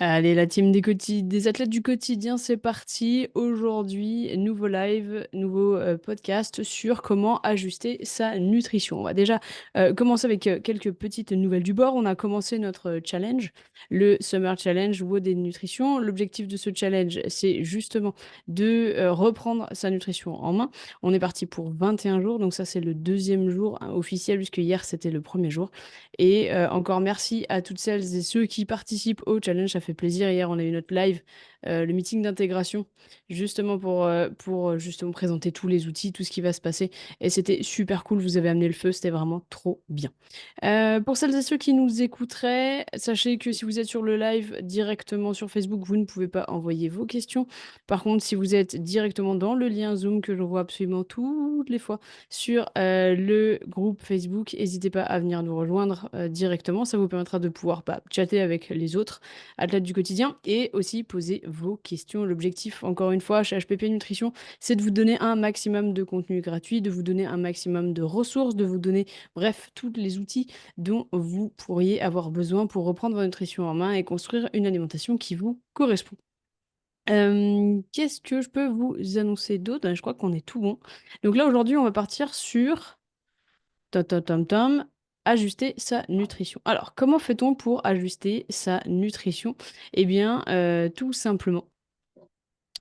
Allez, la team des athlètes du quotidien, c'est parti. Aujourd'hui, nouveau live, nouveau podcast sur comment ajuster sa nutrition. On va déjà commencer avec quelques petites nouvelles du bord. On a commencé notre challenge, le Summer Challenge WOD et Nutrition. L'objectif de ce challenge, c'est justement de reprendre sa nutrition en main. On est parti pour 21 jours, donc ça c'est le deuxième jour hein, officiel, puisque hier c'était le premier jour. Et encore merci à toutes celles et ceux qui participent au challenge. Ça fait plaisir. Hier, on a eu notre live, le meeting d'intégration, justement pour justement présenter tous les outils, tout ce qui va se passer. Et c'était super cool. Vous avez amené le feu. C'était vraiment trop bien. Pour celles et ceux qui nous écouteraient, sachez que si vous êtes sur le live directement sur Facebook, vous ne pouvez pas envoyer vos questions. Par contre, si vous êtes directement dans le lien Zoom que je vois absolument toutes les fois sur le groupe Facebook, n'hésitez pas à venir nous rejoindre directement. Ça vous permettra de pouvoir chatter avec les autres athlètes du quotidien et aussi poser vos questions. L'objectif, encore une fois, chez HPP Nutrition, c'est de vous donner un maximum de contenu gratuit, de vous donner un maximum de ressources, de vous donner, bref, tous les outils dont vous pourriez avoir besoin pour reprendre votre nutrition en main et construire une alimentation qui vous correspond. Qu'est-ce que je peux vous annoncer d'autre? Je crois qu'on est tout bon. Donc là, aujourd'hui, on va partir sur tom, tom, tom, tom, ajuster sa nutrition. Alors, comment fait-on pour ajuster sa nutrition? Eh bien, tout simplement.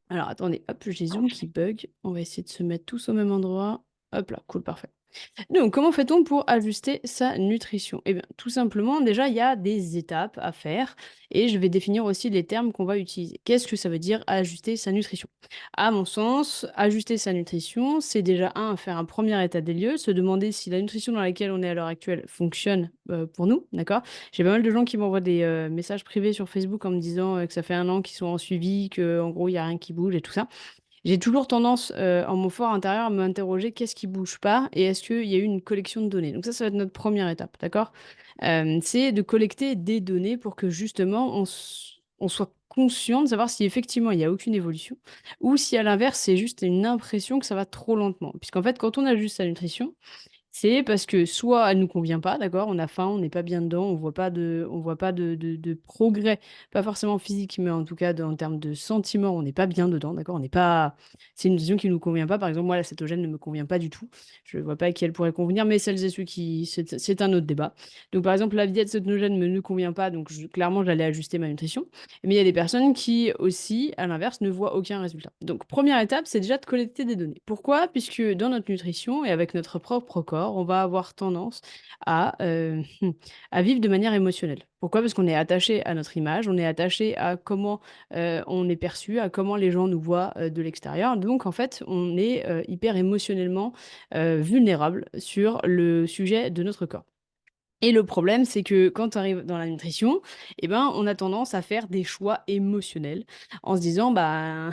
Alors, attendez, hop, j'ai Zoom qui bug. On va essayer de se mettre tous au même endroit. Hop là, cool, parfait. Donc, comment fait-on pour ajuster sa nutrition? Eh bien, tout simplement, déjà, il y a des étapes à faire et je vais définir aussi les termes qu'on va utiliser. Qu'est-ce que ça veut dire ajuster sa nutrition? À mon sens, ajuster sa nutrition, c'est déjà faire un premier état des lieux, se demander si la nutrition dans laquelle on est à l'heure actuelle fonctionne pour nous, d'accord? J'ai pas mal de gens qui m'envoient des messages privés sur Facebook en me disant que ça fait un an qu'ils sont en suivi, qu'en gros, il n'y a rien qui bouge et tout ça. J'ai toujours tendance, en mon fort intérieur, à m'interroger qu'est-ce qui bouge pas et est-ce qu'il y a eu une collection de données? Donc ça va être notre première étape, d'accord? C'est de collecter des données pour que justement on soit conscient de savoir si effectivement il y a aucune évolution ou si à l'inverse c'est juste une impression que ça va trop lentement. Puisqu'en fait quand on ajuste sa nutrition, c'est parce que soit elle nous convient pas, d'accord? On a faim, on n'est pas bien dedans, on voit pas de progrès, pas forcément physique, mais en tout cas en termes de sentiments, on n'est pas bien dedans, d'accord? On n'est pas c'est une vision qui nous convient pas. Par exemple, moi, la cétogène ne me convient pas du tout. Je vois pas à qui elle pourrait convenir, mais celles et ceux qui c'est un autre débat. Donc par exemple, la diète cétogène me ne convient pas, donc clairement, j'allais ajuster ma nutrition. Mais il y a des personnes qui aussi, à l'inverse, ne voient aucun résultat. Donc première étape, c'est déjà de collecter des données. Pourquoi? Puisque dans notre nutrition et avec notre propre corps, on va avoir tendance à, à vivre de manière émotionnelle. Pourquoi? Parce qu'on est attaché à notre image, on est attaché à comment on est perçu, à comment les gens nous voient de l'extérieur. Donc en fait, on est hyper émotionnellement vulnérable sur le sujet de notre corps. Et le problème, c'est que quand on arrive dans la nutrition, eh ben, on a tendance à faire des choix émotionnels en se disant, bah,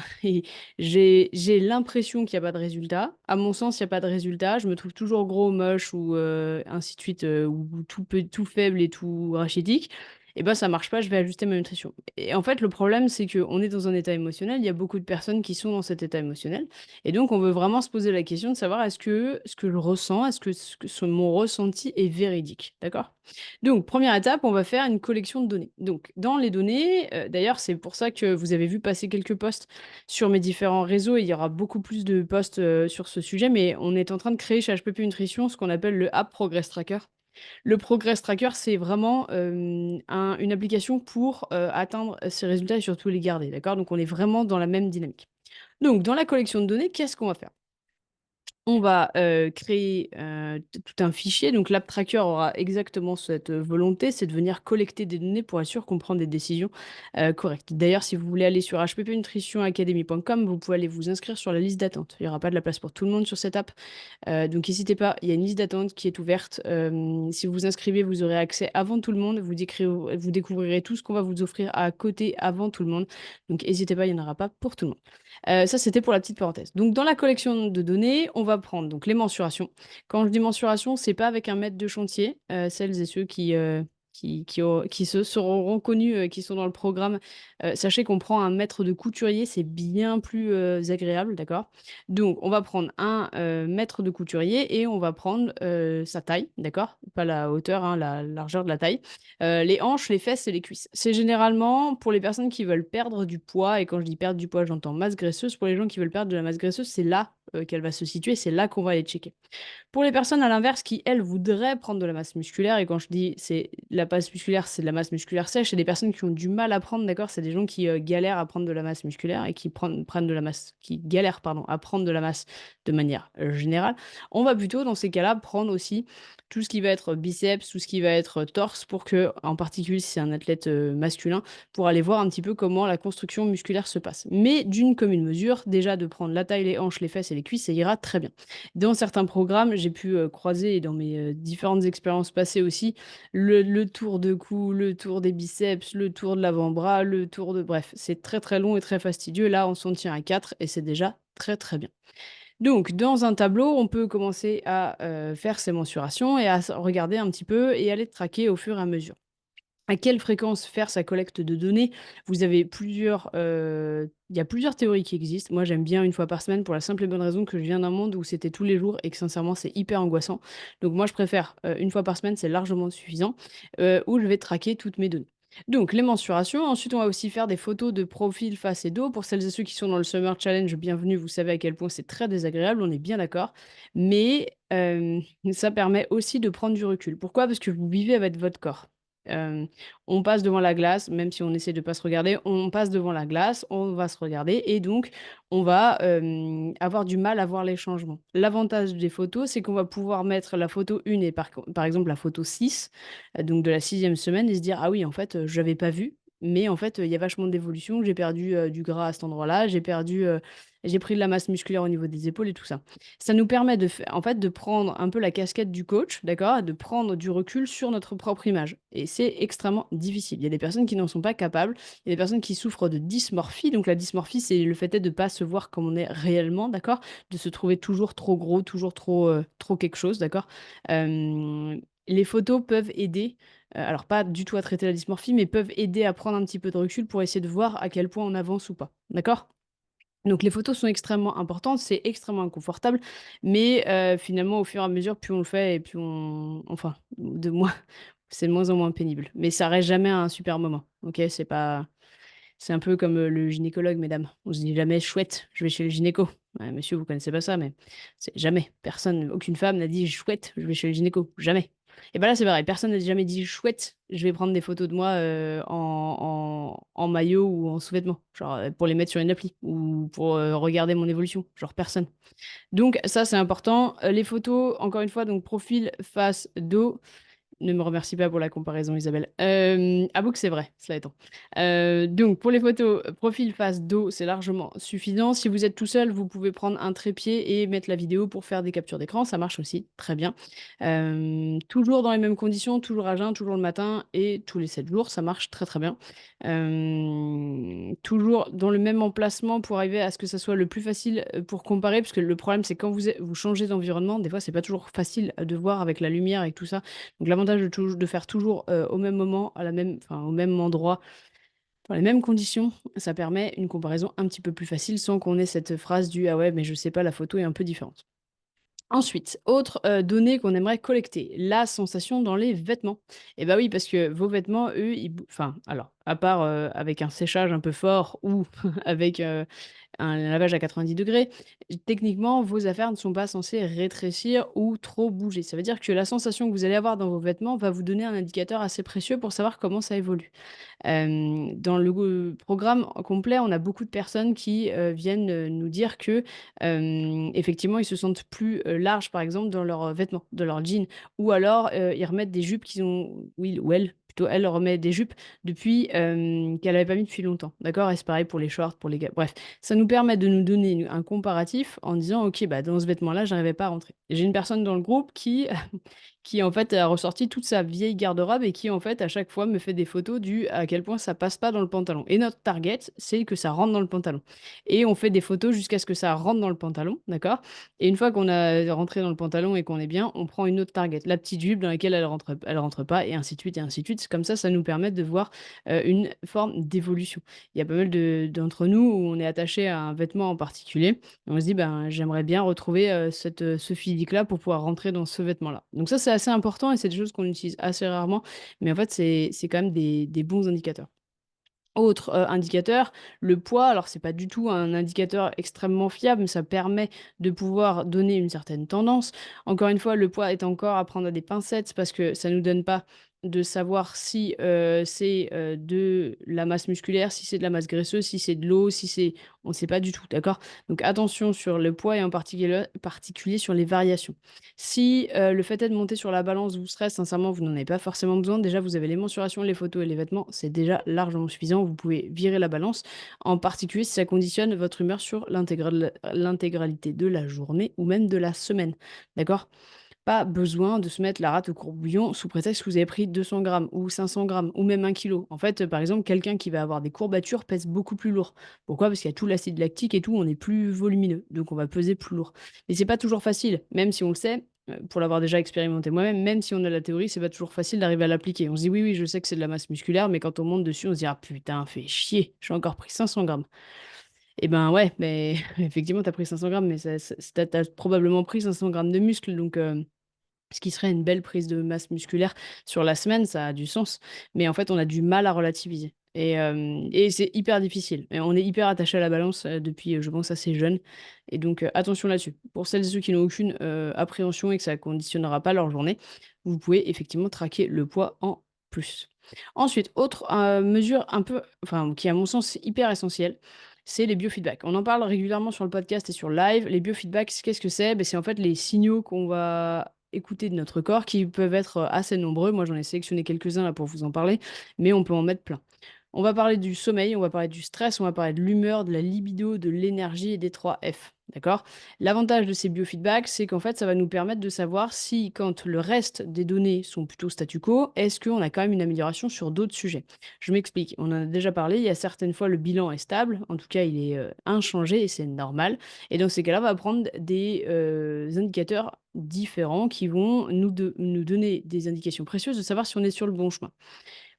j'ai l'impression qu'il n'y a pas de résultat. À mon sens, il n'y a pas de résultat. Je me trouve toujours gros, moche ou ainsi de suite, ou tout faible et tout rachitique. Et ben, ça marche pas, je vais ajuster ma nutrition. Et en fait, le problème, c'est qu'on est dans un état émotionnel. Il y a beaucoup de personnes qui sont dans cet état émotionnel. Et donc, on veut vraiment se poser la question de savoir est-ce que ce que je ressens, est-ce que, mon ressenti est véridique, d'accord? Donc, première étape, on va faire une collection de données. Donc, dans les données, d'ailleurs, c'est pour ça que vous avez vu passer quelques posts sur mes différents réseaux et il y aura beaucoup plus de posts sur ce sujet, mais on est en train de créer chez HPP Nutrition ce qu'on appelle le App Progress Tracker. Le Progress Tracker, c'est vraiment une application pour atteindre ces résultats et surtout les garder, d'accord? Donc, on est vraiment dans la même dynamique. Donc, dans la collection de données, qu'est-ce qu'on va faire? On va créer tout un fichier. Donc, l'App Tracker aura exactement cette volonté, c'est de venir collecter des données pour être sûr qu'on prend des décisions correctes. D'ailleurs, si vous voulez aller sur hppnutritionacademy.com, vous pouvez aller vous inscrire sur la liste d'attente. Il n'y aura pas de la place pour tout le monde sur cette app. Donc, n'hésitez pas, il y a une liste d'attente qui est ouverte. Si vous vous inscrivez, vous aurez accès avant tout le monde. Vous découvrirez tout ce qu'on va vous offrir à côté avant tout le monde. Donc, n'hésitez pas, il n'y en aura pas pour tout le monde. Ça, c'était pour la petite parenthèse. Donc, dans la collection de données, on va prendre donc les mensurations. Quand je dis mensuration, c'est pas avec un mètre de chantier. Celles et ceux qui qui se seront reconnus, qui sont dans le programme, sachez qu'on prend un maître de couturier, c'est bien plus, agréable, d'accord? Donc on va prendre un, maître de couturier et on va prendre, sa taille, d'accord? Pas la hauteur, hein, la largeur de la taille. Les hanches, les fesses et les cuisses. C'est généralement pour les personnes qui veulent perdre du poids et quand je dis perdre du poids, j'entends masse graisseuse. Pour les gens qui veulent perdre de la masse graisseuse, c'est là, qu'elle va se situer, c'est là qu'on va aller checker. Pour les personnes à l'inverse qui, elles, voudraient prendre de la masse musculaire, et quand je dis c'est la masse musculaire, c'est de la masse musculaire sèche, c'est des personnes qui ont du mal à prendre, d'accord? C'est des gens qui galèrent à prendre de la masse musculaire et prennent de la masse, qui galèrent, pardon, à prendre de la masse de manière générale. On va plutôt, dans ces cas-là, prendre aussi tout ce qui va être biceps, tout ce qui va être torse, pour que, en particulier si c'est un athlète masculin, pour aller voir un petit peu comment la construction musculaire se passe. Mais d'une commune mesure, déjà de prendre la taille, les hanches, les fesses et les cuisses, ça ira très bien. Dans certains programmes, j'ai pu, croiser et dans mes, différentes expériences passées aussi, le tour de cou, le tour des biceps, le tour de l'avant-bras, le tour de bref, c'est très, très long et très fastidieux. Là, on s'en tient à 4 et c'est déjà très, très bien. Donc dans un tableau, on peut commencer à, faire ses mensurations et à regarder un petit peu et aller traquer au fur et à mesure. À quelle fréquence faire sa collecte de données? Vous avez plusieurs, il y a plusieurs théories qui existent. Moi, j'aime bien une fois par semaine pour la simple et bonne raison que je viens d'un monde où c'était tous les jours et que sincèrement, c'est hyper angoissant. Donc moi, je préfère, 1 fois par semaine, c'est largement suffisant, où je vais traquer toutes mes données. Donc les mensurations, ensuite on va aussi faire des photos de profil, face et dos. Pour celles et ceux qui sont dans le Summer Challenge, bienvenue, vous savez à quel point c'est très désagréable, on est bien d'accord. Mais, ça permet aussi de prendre du recul. Pourquoi? Parce que vous vivez avec votre corps. Hem, on passe devant la glace, même si on essaie de pas se regarder, on passe devant la glace, on va se regarder et donc on va, avoir du mal à voir les changements. L'avantage des photos, c'est qu'on va pouvoir mettre la photo 1 et par exemple la photo 6, donc de la 6e semaine et se dire: «Ah oui, en fait, j'avais pas vu, mais en fait, il y a vachement d'évolution. J'ai perdu, du gras à cet endroit-là, j'ai pris de la masse musculaire au niveau des épaules» et tout ça. Ça nous permet en fait, de prendre un peu la casquette du coach, d'accord? Et de prendre du recul sur notre propre image et c'est extrêmement difficile. Il y a des personnes qui n'en sont pas capables, il y a des personnes qui souffrent de dysmorphie, donc la dysmorphie, c'est le fait est de ne pas se voir comme on est réellement, d'accord? De se trouver toujours trop gros, toujours trop, trop quelque chose, d'accord? Les photos peuvent aider, alors pas du tout à traiter la dysmorphie, mais peuvent aider à prendre un petit peu de recul pour essayer de voir à quel point on avance ou pas, d'accord? Donc les photos sont extrêmement importantes, c'est extrêmement inconfortable, mais finalement, au fur et à mesure, plus on le fait et plus on enfin, de moins c'est de moins en moins pénible. Mais ça reste jamais un super moment, OK? C'est pas c'est un peu comme, le gynécologue, mesdames. On se dit jamais: «Chouette, je vais chez le gynéco». Ouais, monsieur, vous connaissez pas ça, mais c'est jamais, personne, aucune femme n'a dit: «Chouette, je vais chez le gynéco», jamais. Et bah, là, c'est pareil, personne n'a jamais dit: «Chouette, je vais prendre des photos de moi, en maillot ou en sous-vêtements», genre, pour les mettre sur une appli ou pour, regarder mon évolution, genre personne. Donc ça, c'est important. Les photos, encore une fois, donc profil, face, dos. Ne me remercie pas pour la comparaison, Isabelle. Avoue que c'est vrai, cela étant. Donc pour les photos, profil, face, dos, c'est largement suffisant. Si vous êtes tout seul, vous pouvez prendre un trépied et mettre la vidéo pour faire des captures d'écran, ça marche aussi très bien. Toujours dans les mêmes conditions, toujours à jeun, toujours le matin et tous les 7 jours, ça marche très, très bien. Toujours dans le même emplacement pour arriver à ce que ça soit le plus facile, pour comparer, parce que le problème, c'est quand vous changez d'environnement, des fois, c'est pas toujours facile, de voir avec la lumière et tout ça. Donc l'avantage de faire toujours, au même moment, au même endroit, dans les mêmes conditions, ça permet une comparaison un petit peu plus facile sans qu'on ait cette phrase du: «Ah ouais, mais je sais pas, la photo est un peu différente». Ensuite, autre, donnée qu'on aimerait collecter, la sensation dans les vêtements. Et bah, oui, parce que vos vêtements, eux, enfin, alors, à part, avec un séchage un peu fort ou avec, un lavage à 90°, techniquement, vos affaires ne sont pas censées rétrécir ou trop bouger. Ça veut dire que la sensation que vous allez avoir dans vos vêtements va vous donner un indicateur assez précieux pour savoir comment ça évolue. Dans le programme complet, on a beaucoup de personnes qui, viennent, nous dire que, effectivement, ils se sentent plus, larges, par exemple, dans leurs, vêtements, dans leurs jeans ou alors, ils remettent des jupes qu'ils ont oui ou elle, plutôt elle remet des jupes depuis, qu'elle avait pas mis depuis longtemps, d'accord? Et c'est pareil pour les shorts, pour les gars, bref. Ça nous permet de nous donner un comparatif en disant: «OK, bah, dans ce vêtement-là, j'arrivais pas à rentrer». J'ai une personne dans le groupe qui qui en fait a ressorti toute sa vieille garde-robe et qui en fait à chaque fois me fait des photos du à quel point ça passe pas dans le pantalon. Et notre target, c'est que ça rentre dans le pantalon. Et on fait des photos jusqu'à ce que ça rentre dans le pantalon, d'accord? Et une fois qu'on a rentré dans le pantalon et qu'on est bien, on prend une autre target, la petite jupe dans laquelle elle rentre pas, et ainsi de suite, et ainsi de suite. Comme ça nous permet de voir une forme d'évolution. Il y a pas mal d'entre nous où on est attaché à un vêtement en particulier. Et on se dit, ben, j'aimerais bien retrouver ce physique-là pour pouvoir rentrer dans ce vêtement-là. Donc ça, c'est assez important et c'est des choses qu'on utilise assez rarement. Mais en fait, c'est quand même des bons indicateurs. Autre, indicateur, le poids. Alors c'est pas du tout un indicateur extrêmement fiable, mais ça permet de pouvoir donner une certaine tendance. Encore une fois, le poids est encore à prendre à des pincettes parce que ça nous donne pas de savoir si, c'est, de la masse musculaire, si c'est de la masse graisseuse, si c'est de l'eau, si c'est on ne sait pas du tout, d'accord? Donc attention sur le poids et en particulier sur les variations. Si, le fait est de monter sur la balance vous stresse, sincèrement, vous n'en avez pas forcément besoin. Déjà, vous avez les mensurations, les photos et les vêtements, c'est déjà largement suffisant. Vous pouvez virer la balance, en particulier si ça conditionne votre humeur sur l'intégralité de la journée ou même de la semaine, d'accord? Pas besoin de se mettre la rate au courbouillon sous prétexte que vous avez pris 200 grammes ou 500 grammes ou même 1 kilo. En fait, par exemple, quelqu'un qui va avoir des courbatures pèse beaucoup plus lourd. Pourquoi? Parce qu'il y a tout l'acide lactique et tout, on est plus volumineux, donc on va peser plus lourd. Mais c'est pas toujours facile, même si on le sait, pour l'avoir déjà expérimenté moi-même, même si on a la théorie, c'est pas toujours facile d'arriver à l'appliquer. On se dit: «Oui, oui, je sais que c'est de la masse musculaire», mais quand on monte dessus, on se dit: «Ah putain, fais chier, j'ai encore pris 500 grammes». Et ben, ouais, mais effectivement, tu as pris 500 grammes, mais tu probablement pris 500 grammes de muscle, donc ce qui serait une belle prise de masse musculaire sur la semaine, ça a du sens. Mais en fait, on a du mal à relativiser et c'est hyper difficile et on est hyper attaché à la balance, depuis, je pense assez jeune et donc attention là-dessus. Pour celles et ceux qui n'ont aucune, appréhension et que ça conditionnera pas leur journée, vous pouvez effectivement traquer le poids en plus. Ensuite, autre, mesure un peu enfin, qui à mon sens est hyper essentielle, c'est les biofeedbacks. On en parle régulièrement sur le podcast et sur live. Les biofeedbacks, qu'est-ce que c'est? Beh, c'est en fait les signaux qu'on va écouter de notre corps qui peuvent être, assez nombreux. Moi, j'en ai sélectionné quelques-uns là pour vous en parler, mais on peut en mettre plein. On va parler du sommeil, on va parler du stress, on va parler de l'humeur, de la libido, de l'énergie et des 3 F. D'accord? L'avantage de ces biofeedbacks, c'est qu'en fait, ça va nous permettre de savoir si, quand le reste des données sont plutôt statu quo, est-ce qu'on a quand même une amélioration sur d'autres sujets? Je m'explique. On en a déjà parlé. Il y a certaines fois, le bilan est stable. En tout cas, il est inchangé et c'est normal. Et dans ces cas-là, on va prendre des indicateurs différents qui vont nous donner des indications précieuses de savoir si on est sur le bon chemin.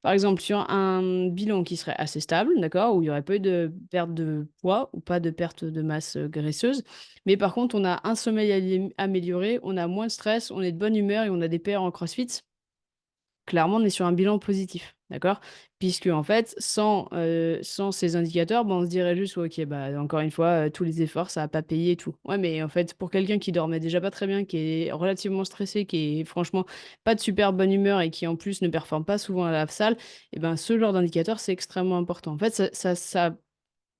Par exemple, sur un bilan qui serait assez stable, d'accord, où il y aurait pas eu de perte de poids ou pas de perte de masse, graisseuse. Mais par contre, on a un sommeil amélioré, on a moins de stress, on est de bonne humeur et on a des pairs en crossfit. Clairement, on est sur un bilan positif, d'accord? Puisque en fait, sans ces indicateurs, bah, on se dirait juste: «Ouais, OK, bah, encore une fois, tous les efforts, ça a pas payé et tout». Ouais, mais en fait, pour quelqu'un qui dormait déjà pas très bien, qui est relativement stressé, qui est franchement pas de super bonne humeur et qui en plus ne performe pas souvent à la salle et ben, ce genre d'indicateur, c'est extrêmement important. En fait, ça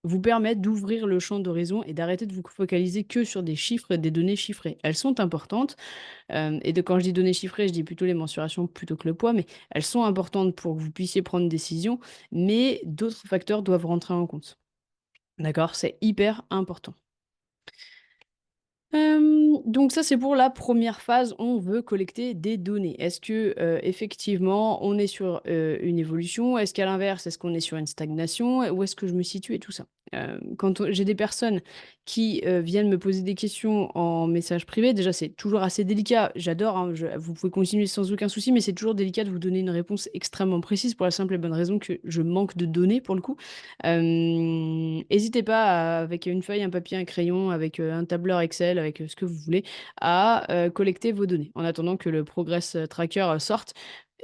vous permet d'ouvrir le champ d'horizon et d'arrêter de vous focaliser que sur des chiffres et des données chiffrées. Elles sont importantes, et de quand je dis données chiffrées, je dis plutôt les mensurations plutôt que le poids, mais elles sont importantes pour que vous puissiez prendre une décision, mais d'autres facteurs doivent rentrer en compte. D'accord? C'est hyper important. Donc ça, c'est pour la première phase, on veut collecter des données. Est-ce que, effectivement, on est sur, une évolution? Est-ce qu'à l'inverse, est-ce qu'on est sur une stagnation? Où est-ce que je me situe et tout ça? Quand j'ai des personnes qui, viennent me poser des questions en message privé, déjà, c'est toujours assez délicat. J'adore, hein, je vous pouvez continuer sans aucun souci, mais c'est toujours délicat de vous donner une réponse extrêmement précise pour la simple et bonne raison que je manque de données, pour le coup. Hésitez pas avec une feuille, un papier, un crayon, avec, un tableur Excel, avec, ce que vous voulez, à, collecter vos données. En attendant que le Progress Tracker, sorte,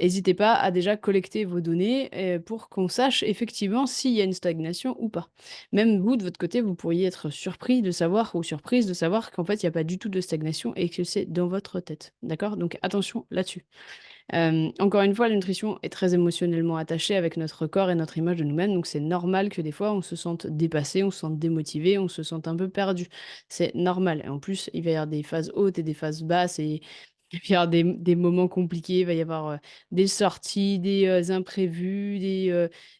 hésitez pas à déjà collecter vos données, pour qu'on sache effectivement s'il y a une stagnation ou pas. Même vous, de votre côté, vous pourriez être surpris de savoir ou surprise de savoir qu'en fait, il y a pas du tout de stagnation et que c'est dans votre tête. D'accord? Donc attention là-dessus. Encore une fois, la nutrition est très émotionnellement attachée avec notre corps et notre image de nous-mêmes, donc c'est normal que des fois on se sente dépassé, on se sente démotivé, on se sente un peu perdu. C'est normal et en plus, il va y avoir des phases hautes et des phases basses et il va y avoir des moments compliqués, il va y avoir, des sorties, des, imprévus,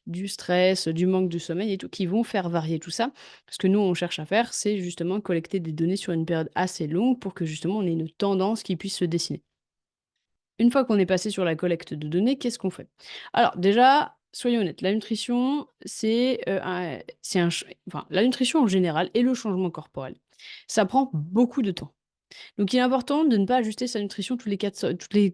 du stress, du manque de sommeil et tout qui vont faire varier tout ça. Ce que nous, on cherche à faire, c'est justement collecter des données sur une période assez longue pour que justement on ait une tendance qui puisse se dessiner. Une fois qu'on est passé sur la collecte de données, qu'est-ce qu'on fait? Alors déjà, soyons honnêtes, la nutrition, c'est un ch enfin, la nutrition en général et le changement corporel, ça prend beaucoup de temps. Donc il est important de ne pas ajuster sa nutrition tous les 4 se toutes les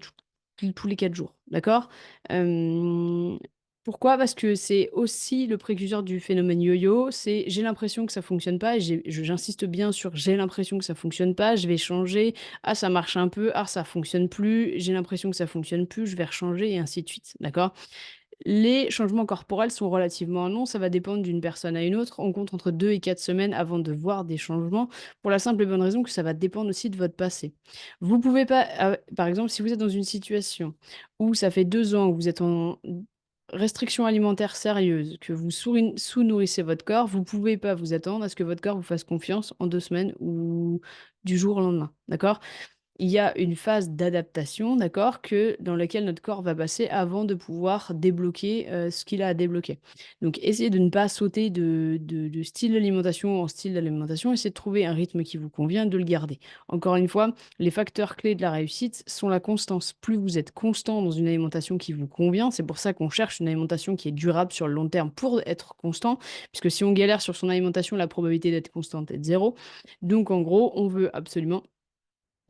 tous les 4 jours, d'accord? Hem, Pourquoi? Parce que c'est aussi le précurseur du phénomène yo-yo, c'est: «J'ai l'impression que ça fonctionne pas» et j'insiste bien sur «j'ai l'impression que ça fonctionne pas, je vais changer. Ah ça marche un peu, ah ça fonctionne plus, j'ai l'impression que ça fonctionne plus, je vais rechanger» et ainsi de suite, d'accord? Les changements corporels sont relativement longs, ça va dépendre d'une personne à une autre. On compte entre 2 et 4 semaines avant de voir des changements, pour la simple et bonne raison que ça va dépendre aussi de votre passé. Vous pouvez pas, par exemple, si vous êtes dans une situation où ça fait 2 ans que vous êtes en restriction alimentaire sérieuse, que vous sous-nourrissez votre corps, vous pouvez pas vous attendre à ce que votre corps vous fasse confiance en 2 semaines ou du jour au lendemain, d'accord? Il y a une phase d'adaptation, d'accord, dans laquelle notre corps va passer avant de pouvoir débloquer, ce qu'il a à débloquer. Donc essayez de ne pas sauter de style d'alimentation en style d'alimentation, essayez de trouver un rythme qui vous convient, de le garder. Encore une fois, les facteurs clés de la réussite sont la constance. Plus vous êtes constant dans une alimentation qui vous convient, c'est pour ça qu'on cherche une alimentation qui est durable sur le long terme pour être constant, puisque si on galère sur son alimentation, la probabilité d'être constante est de 0. Donc en gros, on veut absolument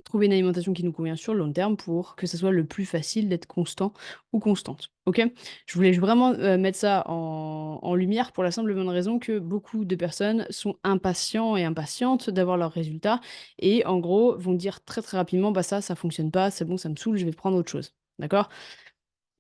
trouver une alimentation qui nous convient sur le long terme pour que ça soit le plus facile d'être constant ou constante. OK? Je voulais vraiment, mettre ça en lumière pour la simple et bonne raison que beaucoup de personnes sont impatients et impatientes d'avoir leurs résultats et en gros vont dire très, très rapidement: «Bah, ça fonctionne pas, c'est bon, ça me saoule, je vais prendre autre chose». D'accord?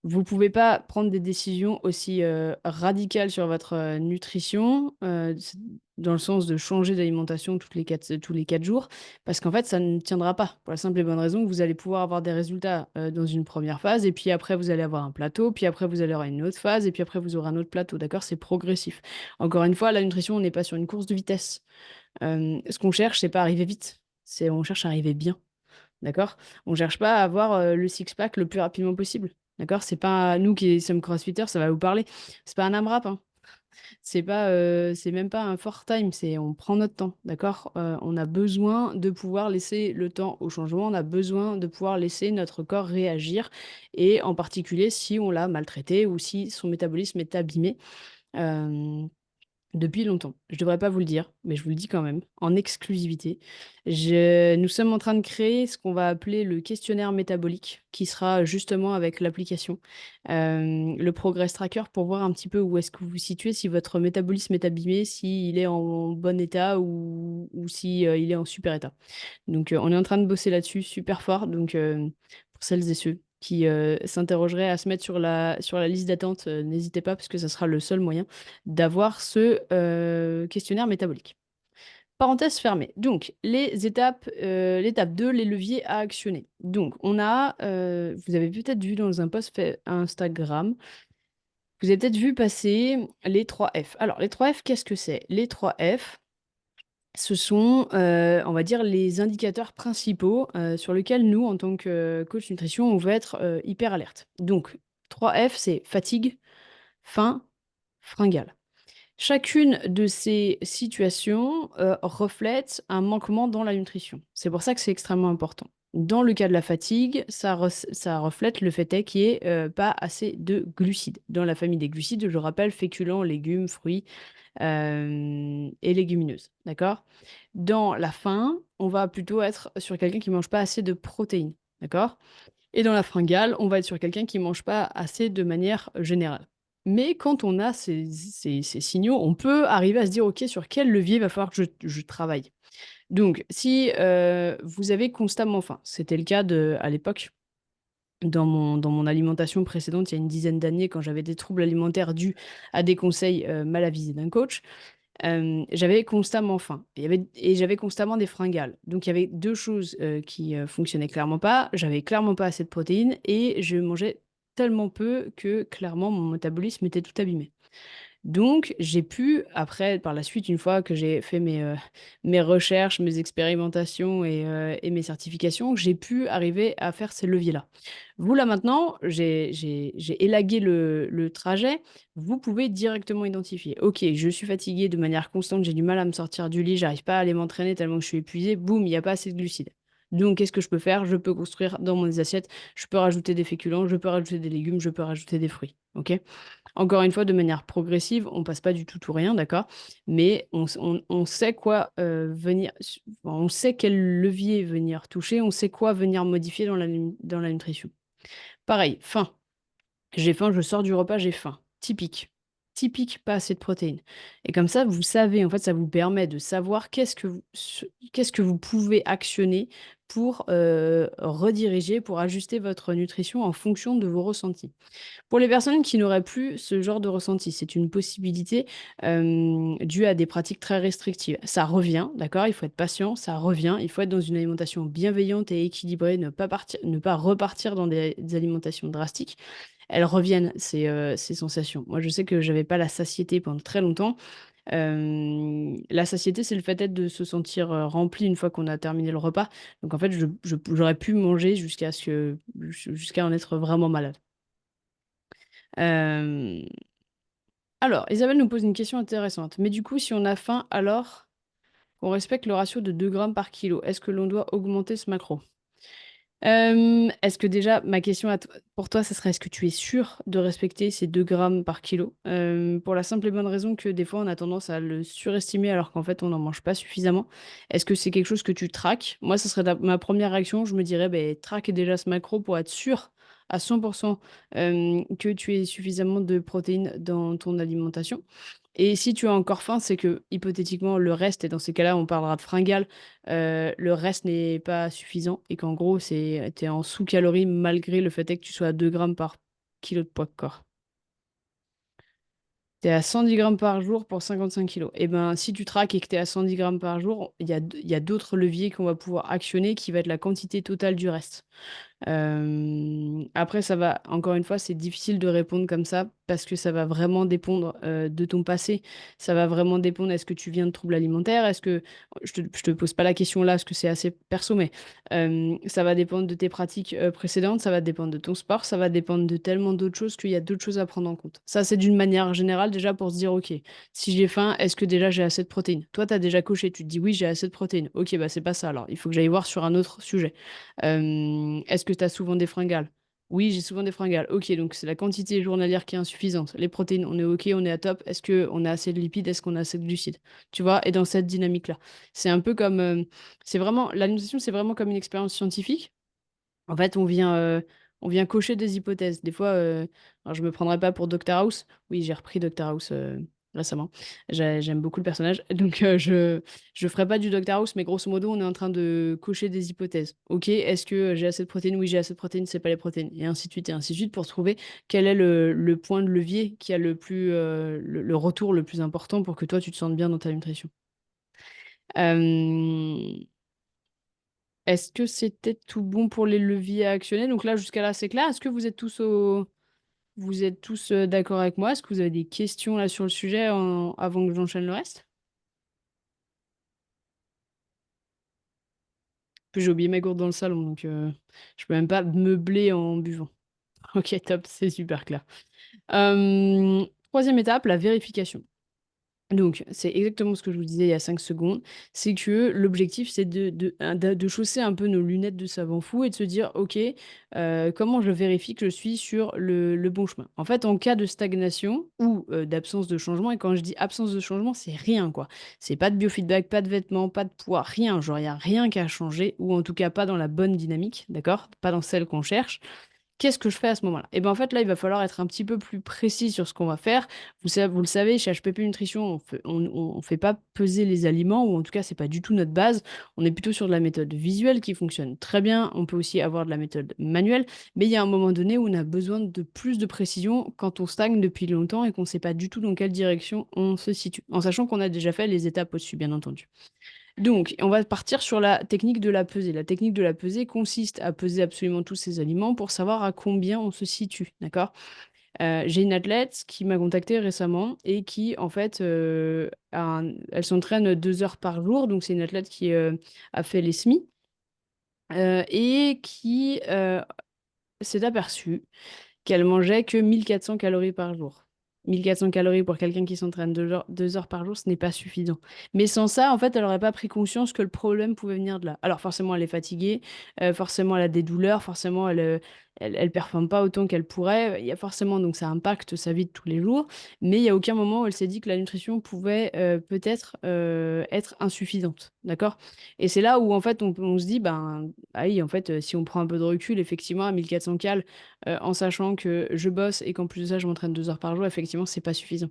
Vous pouvez pas prendre des décisions aussi, radicales sur votre, nutrition, c dans le sens de changer d'alimentation tous les 4 jours, parce qu'en fait, ça ne tiendra pas. Pour la simple et bonne raison que vous allez pouvoir avoir des résultats, dans une première phase et puis après vous allez avoir un plateau, puis après vous allez avoir une autre phase et puis après vous aurez un autre plateau, d'accord? C'est progressif. Encore une fois, la nutrition, on n'est pas sur une course de vitesse. Ce qu'on cherche, c'est pas arriver vite, c'est on cherche à arriver bien. D'accord? On cherche pas à avoir, le six pack le plus rapidement possible. D'accord? C'est pas nous qui sommes crossfitters, ça va vous parler. C'est pas un AMRAP, hein. C'est même pas un fort time, c'est on prend notre temps, d'accord? On a besoin de pouvoir laisser le temps au changement, on a besoin de pouvoir laisser notre corps réagir et en particulier si on l'a maltraité ou si son métabolisme est abîmé. Hem Depuis longtemps. Je devrais pas vous le dire, mais je vous le dis quand même, en exclusivité. Nous sommes en train de créer ce qu'on va appeler le questionnaire métabolique, qui sera justement avec l'application, le Progress Tracker pour voir un petit peu où est-ce que vous vous situez, si votre métabolisme est abîmé, s'il est en bon état ou si, il est en super état. Donc, on est en train de bosser là-dessus super fort. Donc, pour celles et ceux qui, s'interrogeraient à se mettre sur la liste d'attente, n'hésitez pas parce que ça sera le seul moyen d'avoir ce, questionnaire métabolique. Parenthèse fermée. Donc les étapes, l'étape 2, les leviers à actionner. Donc on a, vous avez peut-être vu dans un post fait Instagram, vous avez peut-être vu passer les 3 F. Alors les 3 F, qu'est-ce que c'est? Les 3 F, ce sont, on va dire les indicateurs principaux, sur lesquels nous, en tant que coach nutrition, on veut être, hyper alerte. Donc 3 F, c'est fatigue, faim, fringale. Chacune de ces situations, reflète un manquement dans la nutrition. C'est pour ça que c'est extrêmement important. Dans le cas de la fatigue, ça reflète le fait est qu'il y ait, pas assez de glucides. Dans la famille des glucides, je rappelle féculents, légumes, fruits, et légumineuses, d'accord? Dans la faim, on va plutôt être sur quelqu'un qui mange pas assez de protéines, d'accord? Et dans la fringale, on va être sur quelqu'un qui mange pas assez de manière générale. Mais quand on a ces signaux, on peut arriver à se dire: «OK, sur quel levier va falloir que je travaille?» Donc si, vous avez constamment faim, c'était le cas à l'époque, dans mon alimentation précédente, il y a une dizaine d'années, quand j'avais des troubles alimentaires dus à des conseils, mal avisés d'un coach. J'avais constamment faim et j'avais constamment des fringales. Donc il y avait 2 choses, qui, fonctionnaient clairement pas. J'avais clairement pas assez de protéines et je mangeais tellement peu que clairement mon métabolisme était tout abîmé. Donc j'ai pu après, par la suite, une fois que j'ai fait mes recherches, mes expérimentations et mes certifications, j'ai pu arriver à faire ces leviers-là. Vous, là, maintenant, j'ai élagué le trajet. Vous pouvez directement identifier: «OK, je suis fatiguée de manière constante, j'ai du mal à me sortir du lit, j'arrive pas à aller m'entraîner tellement que je suis épuisée. Boum, il y a pas assez de glucides. Donc, qu'est-ce que je peux faire? Je peux construire dans mon assiette, je peux rajouter des féculents, je peux rajouter des légumes, je peux rajouter des fruits. OK? Encore une fois, de manière progressive, on passe pas du tout rien, d'accord? Mais on sait quoi venir, on sait quel levier venir toucher, on sait quoi venir modifier dans la nutrition. Pareil, faim. J'ai faim, je sors du repas, j'ai faim. Typique. Typique, pas assez de protéines. Et comme ça, vous savez, en fait, ça vous permet de savoir qu'est-ce que vous pouvez actionner pour rediriger, pour ajuster votre nutrition en fonction de vos ressentis. Pour les personnes qui n'auraient plus ce genre de ressenti, c'est une possibilité due à des pratiques très restrictives. Ça revient, d'accord? Il faut être patient, ça revient. Il faut être dans une alimentation bienveillante et équilibrée, ne pas repartir dans des alimentations drastiques. Elles reviennent, ces sensations. Moi, je sais que j'avais pas la satiété pendant très longtemps. La satiété, c'est le fait d'être de se sentir rempli une fois qu'on a terminé le repas. Donc en fait, j'aurais pu manger jusqu'à en être vraiment malade. Euh, alors, Isabelle nous pose une question intéressante. Mais du coup, si on a faim, alors qu'on respecte le ratio de 2 grammes par kilo, est-ce que l'on doit augmenter ce macro? Est-ce que déjà, ma question pour toi, ça serait est-ce que tu es sûr de respecter ces 2 grammes par kilo? Pour la simple et bonne raison que des fois, on a tendance à le surestimer alors qu'en fait, on n'en mange pas suffisamment. Est-ce que c'est quelque chose que tu traques? Moi, ça serait ma première réaction. Je me dirais, ben, traque déjà ce macro pour être sûr à 100% que tu aies suffisamment de protéines dans ton alimentation. Et si tu as encore faim, c'est que hypothétiquement le reste, et dans ces cas-là, on parlera de fringales, le reste n'est pas suffisant et qu'en gros, t'es en sous-calories malgré le fait est que tu sois à 2 grammes par kilo de poids de corps. Tu es à 110 grammes par jour pour 55 kilos. Et ben, si tu traques et que tu es à 110 grammes par jour, il y a d'autres leviers qu'on va pouvoir actionner qui va être la quantité totale du reste. Après, ça va, encore une fois, c'est difficile de répondre comme ça parce que ça va vraiment dépendre de ton passé. Ça va vraiment dépendre, est-ce que tu viens de troubles alimentaires? Je te pose pas la question là parce que c'est assez perso, mais ça va dépendre de tes pratiques précédentes, ça va dépendre de ton sport, ça va dépendre de tellement d'autres choses qu'il y a d'autres choses à prendre en compte. Ça, c'est d'une manière générale déjà pour se dire, ok, si j'ai faim, est-ce que déjà j'ai assez de protéines? Toi, tu as déjà coché, tu te dis oui, j'ai assez de protéines. Ok, bah c'est pas ça alors. Il faut que j'aille voir sur un autre sujet. Est-ce que tu as souvent des fringales? Oui, j'ai souvent des fringales. Ok, donc c'est la quantité journalière qui est insuffisante. Les protéines, on est ok, on est à top. Est-ce qu'on a assez de lipides? Est-ce qu'on a assez de glucides? Tu vois, et dans cette dynamique-là. C'est un peu comme. C'est vraiment. La nutrition, c'est vraiment comme une expérience scientifique. En fait, on vient cocher des hypothèses. Des fois, alors je me prendrais pas pour Dr House. Oui, j'ai repris Dr House récemment. J'aime beaucoup le personnage. Donc, je ferai pas du Dr House, mais grosso modo, on est en train de cocher des hypothèses. Ok, est-ce que j'ai assez de protéines? Oui, j'ai assez de protéines, c'est pas les protéines. Et ainsi de suite, et ainsi de suite, pour trouver quel est le point de levier qui a le retour le plus important pour que toi, tu te sentes bien dans ta nutrition. Euh, Est-ce que c'était tout bon pour les leviers à actionner? Donc là, jusqu'à là, c'est clair. Est-ce que vous êtes tous d'accord avec moi? Est-ce que vous avez des questions là sur le sujet avant que j'enchaîne le reste? Puis j'ai oublié ma gourde dans le salon, donc je peux même pas meubler en buvant. Ok, top, c'est super clair. Troisième étape, la vérification. Donc, c'est exactement ce que je vous disais il y a 5 secondes. C'est que l'objectif, c'est de chausser un peu nos lunettes de savant fou et de se dire, OK, comment je vérifie que je suis sur le bon chemin? En fait, en cas de stagnation ou d'absence de changement, et quand je dis absence de changement, c'est rien, quoi. C'est pas de biofeedback, pas de vêtements, pas de poids, rien. Genre, il n'y a rien qui a changé, ou en tout cas pas dans la bonne dynamique, d'accord? Pas dans celle qu'on cherche. Qu'est-ce que je fais à ce moment-là? Et bien en fait là, il va falloir être un petit peu plus précis sur ce qu'on va faire. Vous le savez, chez HPP Nutrition, on fait pas peser les aliments, ou en tout cas, c'est pas du tout notre base. On est plutôt sur de la méthode visuelle qui fonctionne très bien. On peut aussi avoir de la méthode manuelle, mais il y a un moment donné où on a besoin de plus de précision quand on stagne depuis longtemps et qu'on ne sait pas du tout dans quelle direction on se situe, en sachant qu'on a déjà fait les étapes au-dessus, bien entendu. Donc, on va partir sur la technique de la pesée. La technique de la pesée consiste à peser absolument tous ces aliments pour savoir à combien on se situe, d'accord? J'ai une athlète qui m'a contacté récemment et qui, en fait, elle s'entraîne 2 heures par jour. Donc, c'est une athlète qui a fait les SMI et qui s'est aperçue qu'elle mangeait que 1400 calories par jour. 1400 calories pour quelqu'un qui s'entraîne 2 heures par jour, ce n'est pas suffisant. Mais sans ça, en fait, elle n'aurait pas pris conscience que le problème pouvait venir de là. Alors forcément, elle est fatiguée, forcément, elle a des douleurs, forcément, elle performe pas autant qu'elle pourrait. Il y a forcément, donc ça impacte sa vie de tous les jours. Mais il y a aucun moment où elle s'est dit que la nutrition pouvait peut-être être insuffisante. D'accord? Et c'est là où, en fait, on se dit, ben, ah oui, en fait, si on prend un peu de recul, effectivement, à 1400 cales, en sachant que je bosse et qu'en plus de ça, je m'entraîne 2 heures par jour, effectivement, c'est pas suffisant.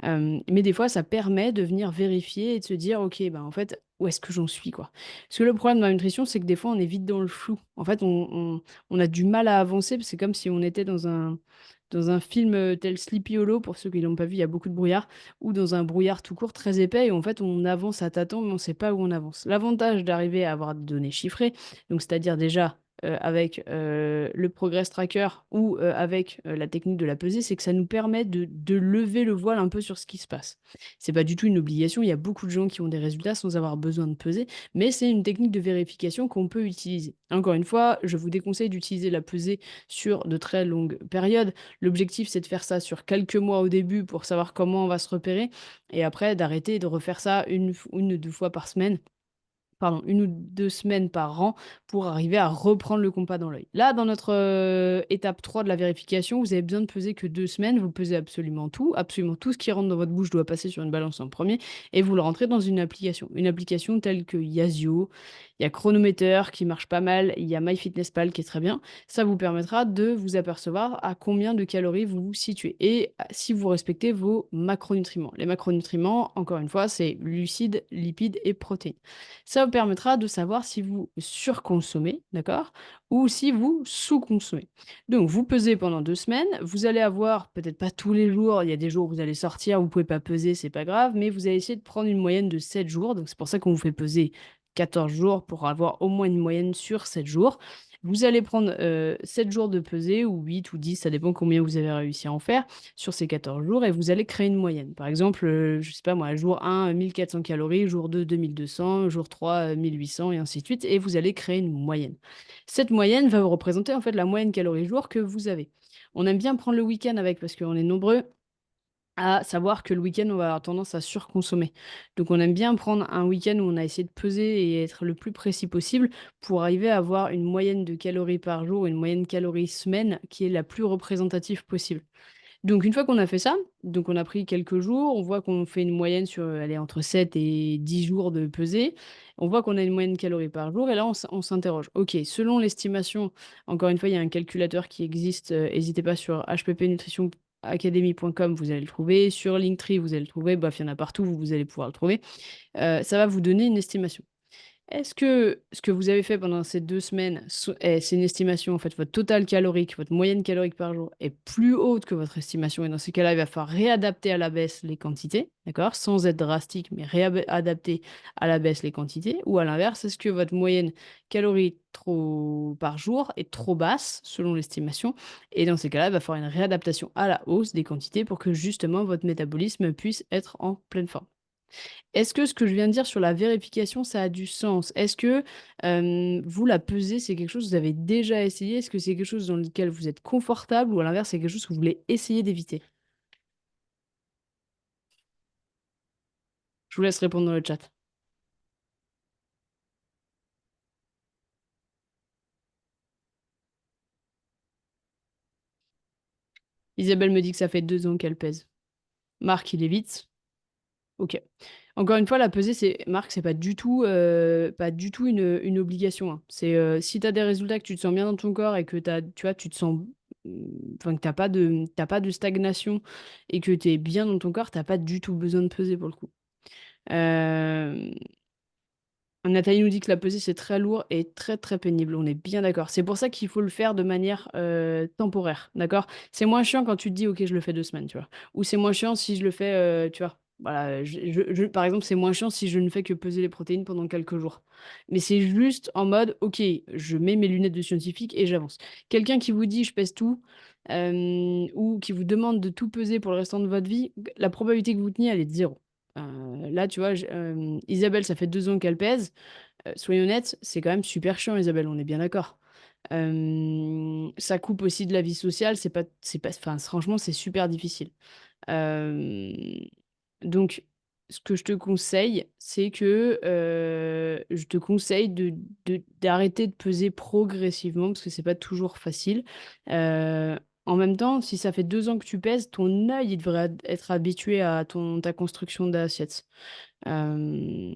Mais des fois, ça permet de venir vérifier et de se dire, ok, ben en fait, où est-ce que j'en suis, quoi. Parce que le problème de la nutrition, c'est que des fois, on est vite dans le flou. En fait, on a du mal à avancer, parce que c'est comme si on était dans un film tel Sleepy Hollow, pour ceux qui l'ont pas vu, il y a beaucoup de brouillard, ou dans un brouillard tout court très épais, et en fait, on avance à tâtons, mais on ne sait pas où on avance. L'avantage d'arriver à avoir des données chiffrées, donc c'est-à-dire déjà avec le Progress Tracker ou avec la technique de la pesée, c'est que ça nous permet de lever le voile un peu sur ce qui se passe. C'est pas du tout une obligation, il y a beaucoup de gens qui ont des résultats sans avoir besoin de peser, mais c'est une technique de vérification qu'on peut utiliser. Encore une fois, je vous déconseille d'utiliser la pesée sur de très longues périodes. L'objectif, c'est de faire ça sur quelques mois au début pour savoir comment on va se repérer, et après d'arrêter et de refaire ça une ou deux fois par semaine, pardon, 1 ou 2 semaines par an pour arriver à reprendre le compas dans l'œil. Là, dans notre étape 3 de la vérification, vous avez besoin de peser que 2 semaines. Vous pesez absolument tout ce qui rentre dans votre bouche doit passer sur une balance en premier et vous le rentrez dans une application. Une application telle que Yazio, il y a Chronometer qui marche pas mal, il y a MyFitnessPal qui est très bien. Ça vous permettra de vous apercevoir à combien de calories vous vous situez et si vous respectez vos macronutriments. Les macronutriments, encore une fois, c'est glucides, lipides et protéines. Ça vous permettra de savoir si vous surconsommez, d'accord? Ou si vous sous-consommez. Donc, vous pesez pendant 2 semaines. Vous allez avoir, peut-être pas tous les jours, il y a des jours où vous allez sortir, vous pouvez pas peser, c'est pas grave, mais vous allez essayer de prendre une moyenne de 7 jours. Donc, c'est pour ça qu'on vous fait peser 14 jours pour avoir au moins une moyenne sur 7 jours. Vous allez prendre 7 jours de pesée, ou 8 ou 10, ça dépend combien vous avez réussi à en faire sur ces 14 jours et vous allez créer une moyenne. Par exemple, je sais pas moi, jour 1, 1400 calories, jour 2, 2200, jour 3, 1800 et ainsi de suite, et vous allez créer une moyenne. Cette moyenne va vous représenter en fait la moyenne calories jour que vous avez. On aime bien prendre le week-end avec parce qu'on est nombreux à savoir que le week-end, on va avoir tendance à surconsommer. Donc on aime bien prendre un week-end où on a essayé de peser et être le plus précis possible pour arriver à avoir une moyenne de calories par jour, une moyenne calories semaine qui est la plus représentative possible. Donc une fois qu'on a fait ça, donc on a pris quelques jours, on voit qu'on fait une moyenne sur, allez, entre 7 et 10 jours de pesée. On voit qu'on a une moyenne calories par jour et là on s'interroge. OK, selon l'estimation, encore une fois, il y a un calculateur qui existe, hésitez pas sur hppnutritionacademy.com, vous allez le trouver, sur Linktree, vous allez le trouver, bref, il y en a partout, vous allez pouvoir le trouver. Ça va vous donner une estimation. Est-ce que ce que vous avez fait pendant ces 2 semaines, c'est une estimation, en fait, votre total calorique, votre moyenne calorique par jour est plus haute que votre estimation et dans ces cas-là, il va falloir réadapter à la baisse les quantités, d'accord? Sans être drastique, mais réadapter à la baisse les quantités. Ou à l'inverse, est-ce que votre moyenne calorie trop par jour est trop basse selon l'estimation? Et dans ces cas-là, il va falloir une réadaptation à la hausse des quantités pour que justement votre métabolisme puisse être en pleine forme. Est-ce que ce que je viens de dire sur la vérification, ça a du sens? Est-ce que, vous, la pesée, c'est quelque chose que vous avez déjà essayé? Est-ce que c'est quelque chose dans lequel vous êtes confortable ou à l'inverse, c'est quelque chose que vous voulez essayer d'éviter? Je vous laisse répondre dans le chat. Isabelle me dit que ça fait 2 ans qu'elle pèse. Marc, il évite. OK. Encore une fois, la pesée, c'est Marc, c'est pas du tout une obligation, hein. C'est, si tu as des résultats, que tu te sens bien dans ton corps et que tu vois, tu te sens, enfin, que tu pas de stagnation et que tu es bien dans ton corps, tu pas du tout besoin de peser pour le coup. Hem Nathalie nous dit que la pesée, c'est très lourd et très, très pénible. On est bien d'accord. C'est pour ça qu'il faut le faire de manière temporaire, d'accord? C'est moins chiant quand tu te dis: «OK, je le fais 2 semaines», tu vois? Ou c'est moins chiant si je le fais, tu vois? Voilà, par exemple, c'est moins chiant si je ne fais que peser les protéines pendant quelques jours. Mais c'est juste en mode: «OK, je mets mes lunettes de scientifique et j'avance». Quelqu'un qui vous dit: «Je pèse tout», ou qui vous demande de tout peser pour le restant de votre vie, la probabilité que vous teniez, elle est de 0. Là, tu vois, Isabelle, ça fait 2 ans qu'elle pèse. Soyons honnêtes, c'est quand même super chiant, Isabelle, on est bien d'accord. Ça coupe aussi de la vie sociale, enfin, franchement, c'est super difficile. Euh, donc, ce que je te conseille, c'est que je te conseille d'arrêter de peser progressivement parce que c'est pas toujours facile. Euh, En même temps, si ça fait 2 ans que tu pèses, ton œil il devrait être habitué à ta construction d'assiette. Euh,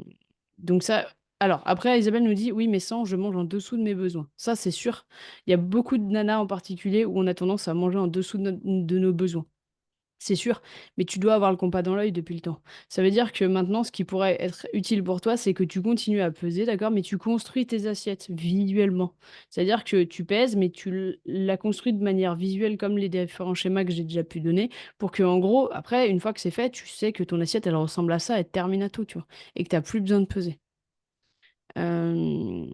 donc ça. Alors, après, Isabelle nous dit, oui, mais sans, je mange en dessous de mes besoins. Ça, c'est sûr. Il y a beaucoup de nanas en particulier où on a tendance à manger en dessous de nos besoins. C'est sûr, mais tu dois avoir le compas dans l'œil depuis le temps. Ça veut dire que maintenant, ce qui pourrait être utile pour toi, c'est que tu continues à peser, d'accord, mais tu construis tes assiettes visuellement. C'est-à-dire que tu pèses, mais la construis de manière visuelle, comme les différents schémas que j'ai déjà pu donner, pour que, en gros, après, une fois que c'est fait, tu sais que ton assiette, elle ressemble à ça, elle termine à tout, tu vois, et que tu n'as plus besoin de peser. Euh,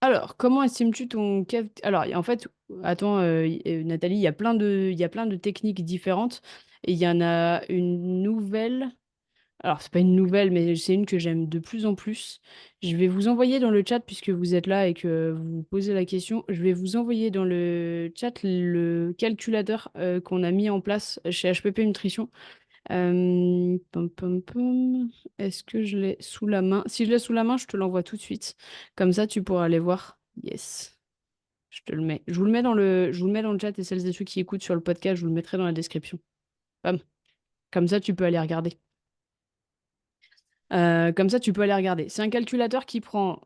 Alors, comment estimes-tu ton Alors, en fait, attends, Nathalie, il y a plein de techniques différentes. Et il y en a une nouvelle. Alors, c'est pas une nouvelle, mais c'est une que j'aime de plus en plus. Je vais vous envoyer dans le chat, puisque vous êtes là et que vous vous posez la question, je vais vous envoyer dans le chat le calculateur qu'on a mis en place chez HPP Nutrition. Pom, pom, pom. Est-ce que je l'ai sous la main? Si je l'ai sous la main, je te l'envoie tout de suite. Comme ça, tu pourras aller voir. Yes. Je te le mets. Je vous le mets dans le chat et celles et ceux qui écoutent sur le podcast, je vous le mettrai dans la description. Bam. Comme ça, tu peux aller regarder. Comme ça, tu peux aller regarder. C'est un calculateur qui prend,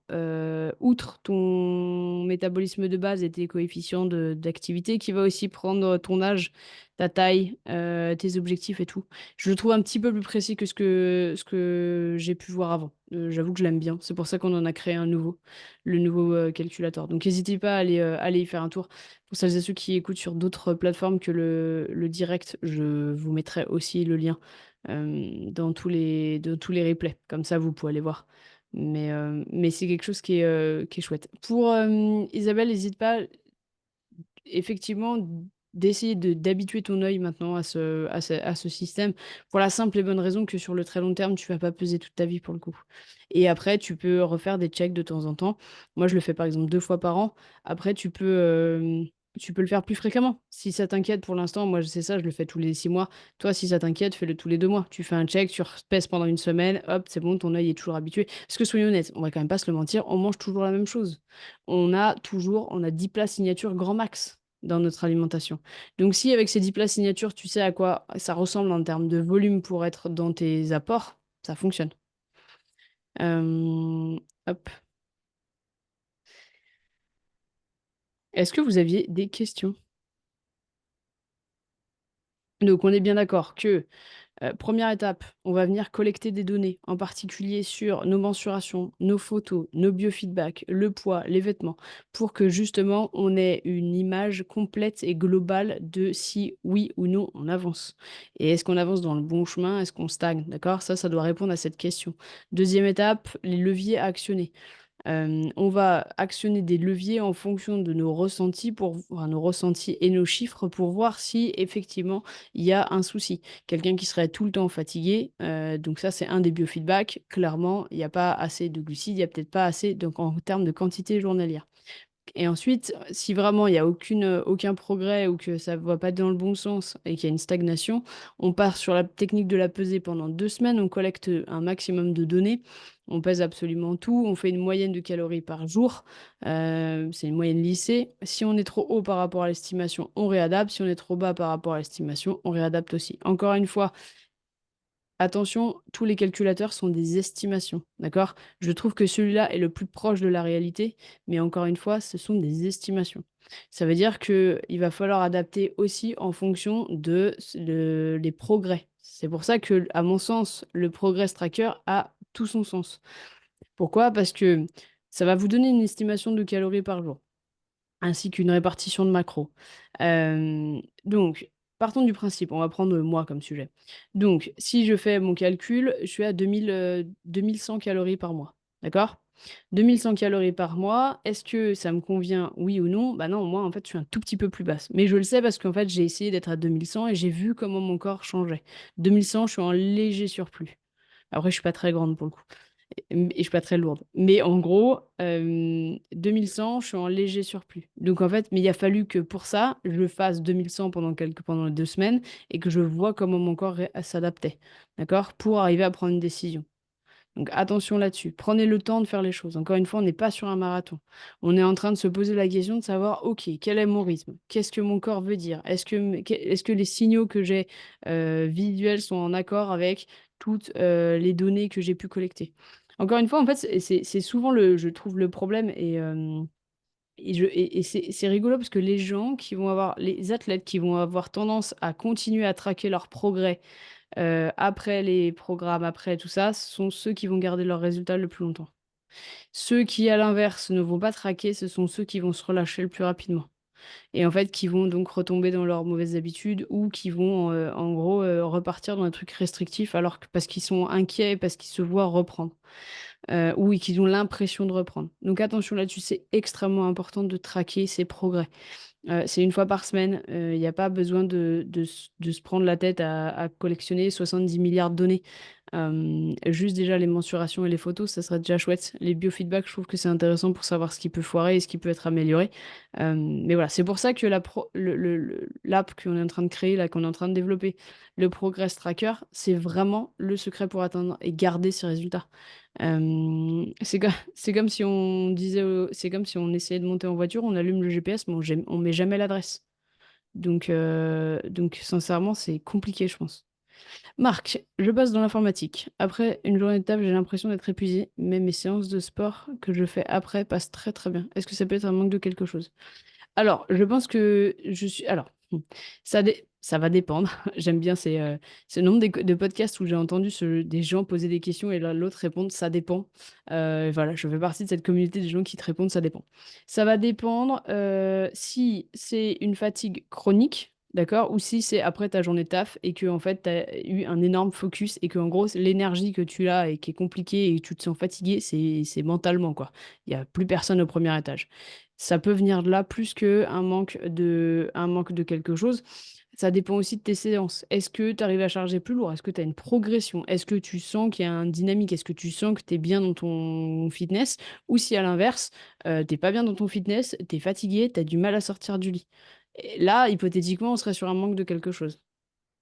outre ton métabolisme de base et tes coefficients d'activité, qui va aussi prendre ton âge, ta taille, tes objectifs et tout. Je le trouve un petit peu plus précis que ce que j'ai pu voir avant. J'avoue que je l'aime bien. C'est pour ça qu'on en a créé un nouveau, le nouveau calculateur. Donc, n'hésitez pas aller y faire un tour. Pour celles et ceux qui écoutent sur d'autres plateformes que le direct, je vous mettrai aussi le lien dans tous les replays. Comme ça, vous pouvez aller voir. Mais c'est quelque chose qui est chouette. Pour Isabelle, n'hésite pas, effectivement, d'essayer d'habituer ton œil maintenant à ce système, pour la simple et bonne raison que sur le très long terme, tu vas pas peser toute ta vie pour le coup. Et après, tu peux refaire des checks de temps en temps. Moi, je le fais par exemple 2 fois par an. Après, tu peux le faire plus fréquemment. Si ça t'inquiète pour l'instant, moi, c'est ça, je le fais tous les 6 mois. Toi, si ça t'inquiète, fais-le tous les 2 mois. Tu fais un check, tu pèses pendant une semaine, hop, c'est bon, ton œil est toujours habitué. Parce que soyons honnêtes, on va quand même pas se le mentir, on mange toujours la même chose. On a 10 plats signature grand max dans notre alimentation. Donc si avec ces 10 plats signature, tu sais à quoi ça ressemble en termes de volume pour être dans tes apports, ça fonctionne. Euh, Hop. Est-ce que vous aviez des questions? Donc on est bien d'accord que première étape, on va venir collecter des données, en particulier sur nos mensurations, nos photos, nos biofeedbacks, le poids, les vêtements, pour que justement on ait une image complète et globale de si oui ou non on avance. Et est-ce qu'on avance dans le bon chemin? Est-ce qu'on stagne? D'accord? Ça doit répondre à cette question. Deuxième étape, les leviers à actionner. On va actionner des leviers en fonction de nos ressentis enfin, nos ressentis et nos chiffres pour voir si effectivement il y a un souci. Quelqu'un qui serait tout le temps fatigué, donc ça c'est un des biofeedbacks. Clairement, il n'y a pas assez de glucides, il n'y a peut-être pas assez donc en termes de quantité journalière. Et ensuite, si vraiment il n'y a aucun progrès ou que ça ne va pas dans le bon sens et qu'il y a une stagnation, on part sur la technique de la pesée pendant 2 semaines, on collecte un maximum de données, on pèse absolument tout, on fait une moyenne de calories par jour, c'est une moyenne lissée. Si on est trop haut par rapport à l'estimation, on réadapte. Si on est trop bas par rapport à l'estimation, on réadapte aussi. Encore une fois, attention, tous les calculateurs sont des estimations, d'accord? Je trouve que celui-là est le plus proche de la réalité, mais encore une fois, ce sont des estimations. Ça veut dire qu'il va falloir adapter aussi en fonction les progrès. C'est pour ça que, à mon sens, le Progress Tracker a tout son sens. Pourquoi? Parce que ça va vous donner une estimation de calories par jour ainsi qu'une répartition de macros. Donc, partons du principe, on va prendre moi comme sujet. Donc, si je fais mon calcul, je suis à 2100 calories par mois. D'accord? 2100 calories par mois, est-ce que ça me convient, oui ou non? Bah non, moi en fait je suis un tout petit peu plus basse. Mais je le sais parce qu'en fait j'ai essayé d'être à 2100 et j'ai vu comment mon corps changeait. 2100, je suis en léger surplus. Après, je suis pas très grande pour le coup. Et je suis pas très lourde. Mais en gros, 2100, je suis en léger surplus. Donc en fait, mais il a fallu que pour ça, je fasse 2100 pendant 2 semaines et que je vois comment mon corps s'adaptait. D'accord? Pour arriver à prendre une décision. Donc attention là-dessus. Prenez le temps de faire les choses. Encore une fois, on n'est pas sur un marathon. On est en train de se poser la question de savoir, OK, quel est mon rythme? Qu'est-ce que mon corps veut dire? Est-ce que les signaux que j'ai visuels sont en accord avec toutes les données que j'ai pu collecter? Encore une fois, en fait, c'est souvent je trouve le problème et c'est rigolo parce que les athlètes qui vont avoir tendance à continuer à traquer leur progrès après les programmes, après tout ça, ce sont ceux qui vont garder leurs résultats le plus longtemps. Ceux qui, à l'inverse, ne vont pas traquer, ce sont ceux qui vont se relâcher le plus rapidement. Et en fait, qui vont donc retomber dans leurs mauvaises habitudes ou qui vont, en gros, repartir dans un truc restrictif parce qu'ils sont inquiets, parce qu'ils se voient reprendre, ou qu'ils ont l'impression de reprendre. Donc attention là-dessus, c'est extrêmement important de traquer ses progrès. C'est une fois par semaine. Il y a pas besoin de se prendre la tête à collectionner 70 milliards de données. Juste déjà les mensurations et les photos, ça serait déjà chouette. Les biofeedbacks, je trouve que c'est intéressant pour savoir ce qui peut foirer et ce qui peut être amélioré. Mais voilà, c'est pour ça que l'app qu'on est en train de créer, là, qu'on est en train de développer, le Progress Tracker, c'est vraiment le secret pour atteindre et garder ces résultats. C'est comme si on disait, c'est comme si on essayait de monter en voiture, on allume le GPS, mais on met jamais l'adresse. Donc sincèrement, c'est compliqué, je pense. Marc, je passe dans l'informatique. Après une journée de taf, j'ai l'impression d'être épuisé, mais mes séances de sport que je fais après passent très très bien. Est-ce que ça peut être un manque de quelque chose? Alors, je pense que je suis. Alors, ça va dépendre. J'aime bien c'est le nombre de podcasts où j'ai entendu des gens poser des questions et l'autre répondre ça dépend. Voilà, je fais partie de cette communauté de gens qui te répondent ça dépend. Ça va dépendre si c'est une fatigue chronique, d'accord, ou si c'est après ta journée de taf et que en fait tu as eu un énorme focus et que en gros l'énergie que tu as et qui est compliquée et que tu te sens fatigué, c'est mentalement quoi. Il y a plus personne au premier étage. Ça peut venir de là plus que un manque de quelque chose. Ça dépend aussi de tes séances. Est-ce que tu arrives à charger plus lourd? Est-ce que tu as une progression? Est-ce que tu sens qu'il y a une dynamique? Est-ce que tu sens que tu es bien dans ton fitness? Ou si à l'inverse, t'es pas bien dans ton fitness, tu es fatigué, tu as du mal à sortir du lit. Et là, hypothétiquement, on serait sur un manque de quelque chose.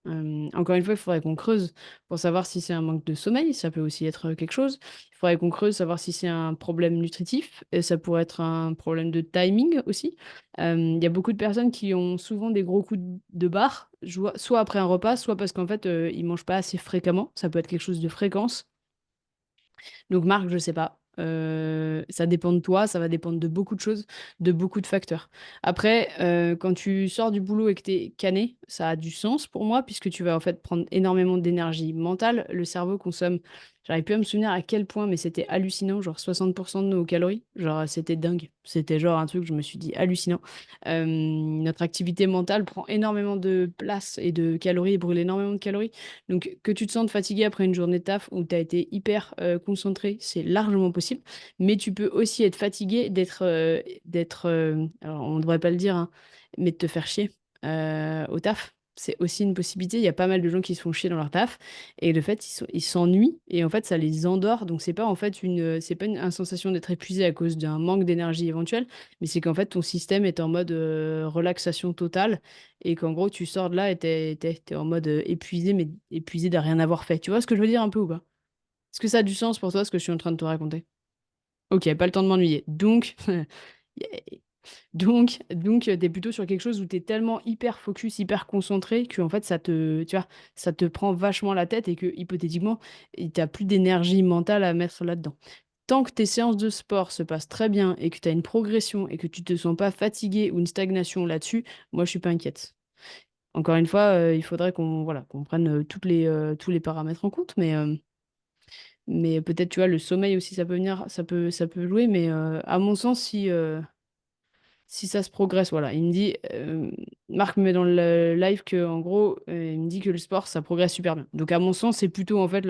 Encore une fois, il faudrait qu'on creuse pour savoir si c'est un manque de sommeil, ça peut aussi être quelque chose. Il faudrait qu'on creuse, savoir si c'est un problème nutritif, et ça pourrait être un problème de timing aussi. Il y a beaucoup de personnes qui ont souvent des gros coups de barre, soit après un repas, soit parce qu'en fait, ils mangent pas assez fréquemment. Ça peut être quelque chose de fréquence. Donc Marc, je sais pas. Ça dépend de toi, ça va dépendre de beaucoup de choses, de beaucoup de facteurs. Après, quand tu sors du boulot et que tu es cané, ça a du sens pour moi puisque tu vas en fait prendre énormément d'énergie mentale. Le cerveau consomme, j'arrive plus à me souvenir à quel point, mais c'était hallucinant, genre 60% de nos calories. Genre, c'était dingue. C'était genre un truc, je me suis dit hallucinant. Notre activité mentale prend énormément de place et de calories et brûle énormément de calories. Donc, que tu te sentes fatigué après une journée de taf où tu as été hyper concentré, c'est largement possible. Mais tu peux aussi être fatigué alors on ne devrait pas le dire, hein, mais de te faire chier au taf. C'est aussi une possibilité. Il y a pas mal de gens qui se font chier dans leur taf et de fait, ils s'ennuient et en fait, ça les endort. Donc, c'est pas en fait c'est pas une sensation d'être épuisé à cause d'un manque d'énergie éventuel, mais c'est qu'en fait, ton système est en mode relaxation totale et qu'en gros, tu sors de là et t'es en mode épuisé, mais épuisé de rien avoir fait. Tu vois ce que je veux dire un peu ou pas? Est-ce que ça a du sens pour toi, ce que je suis en train de te raconter? Ok, pas le temps de m'ennuyer. Donc, t'es plutôt sur quelque chose où t'es tellement hyper focus, hyper concentré que en fait, tu vois, ça te prend vachement la tête et que hypothétiquement, t'as plus d'énergie mentale à mettre là-dedans. Tant que tes séances de sport se passent très bien et que tu as une progression et que tu te sens pas fatigué ou une stagnation là-dessus, moi, je suis pas inquiète. Encore une fois, il faudrait qu'on prenne tous les paramètres en compte, mais peut-être, tu vois, le sommeil aussi, ça peut venir, ça peut jouer, mais à mon sens, si ça se progresse, voilà. Il me dit, Marc me met dans le live que, en gros, il me dit que le sport, ça progresse super bien. Donc, à mon sens, c'est plutôt, en fait,